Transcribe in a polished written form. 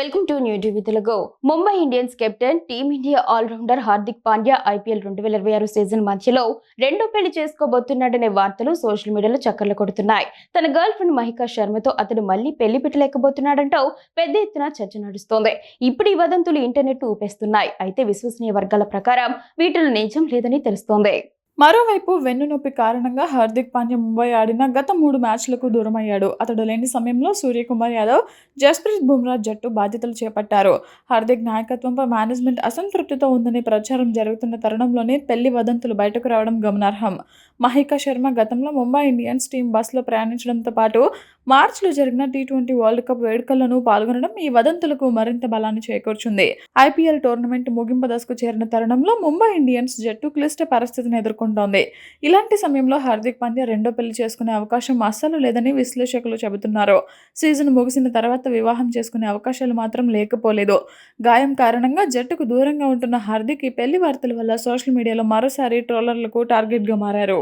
Welcome to new TV Telugu. Mumbai Indians captain team india allrounder Hardik Pandya IPL 2026 season మధ్యలో రెండో పెళ్లి చేసుకోబోతున్నాడనే వార్తలు సోషల్ మీడియాలో చక్కర్లు కొడుతున్నాయి. తన గర్ల్ ఫ్రెండ్ మహికా శర్మతో అతడు మళ్లీ పెళ్లి పెట్టలేకపోతున్నాడంటూ పెద్ద ఎత్తున చర్చ నడుస్తోంది. ఇప్పుడు ఈ వదంతులు ఇంటర్నెట్ ఊపేస్తున్నాయి. అయితే విశ్వసనీయ వర్గాల ప్రకారం వీటిలో నిజం లేదని తెలుస్తోంది. మరోవైపు వెన్నునొప్పి కారణంగా హార్దిక్ పాండ్యా ముంబై ఆడిన గత 3 మ్యాచ్లకు దూరమయ్యాడు. అతడు లేని సమయంలో సూర్యకుమార్ యాదవ్, జస్ప్రీత్ బుమ్రా జట్టు బాధ్యతలు చేపట్టారు. హార్దిక్ నాయకత్వంపై మేనేజ్మెంట్ అసంతృప్తితో ఉందనే ప్రచారం జరుగుతున్న తరుణంలోనే పెళ్లి వదంతులు బయటకు రావడం గమనార్హం. మహికా శర్మ గతంలో ముంబై ఇండియన్స్ టీం బస్సులో ప్రయాణించడంతో పాటు మార్చిలో జరిగిన టీ20 వరల్డ్ కప్ వేడుకల్లోనూ పాల్గొనడం ఈ వదంతులకు మరింత బలాన్ని చేకూర్చుంది. ఐపీఎల్ టోర్నమెంట్ ముగింపు దశకు చేరిన తరుణంలో ముంబై ఇండియన్స్ జట్టు క్లిష్ట పరిస్థితిని ఎదుర్కొంటోంది. ఇలాంటి సమయంలో హార్దిక్ పాండ్యా రెండో పెళ్లి చేసుకునే అవకాశం అస్సలు లేదని విశ్లేషకులు చెబుతున్నారు. సీజన్ ముగిసిన తర్వాత వివాహం చేసుకునే అవకాశాలు మాత్రం లేకపోలేదు. గాయం కారణంగా జట్టుకు దూరంగా ఉంటున్న హార్దిక్ ఈ పెళ్లి వార్తల వల్ల సోషల్ మీడియాలో మరోసారి ట్రోలర్లకు టార్గెట్గా మారారు.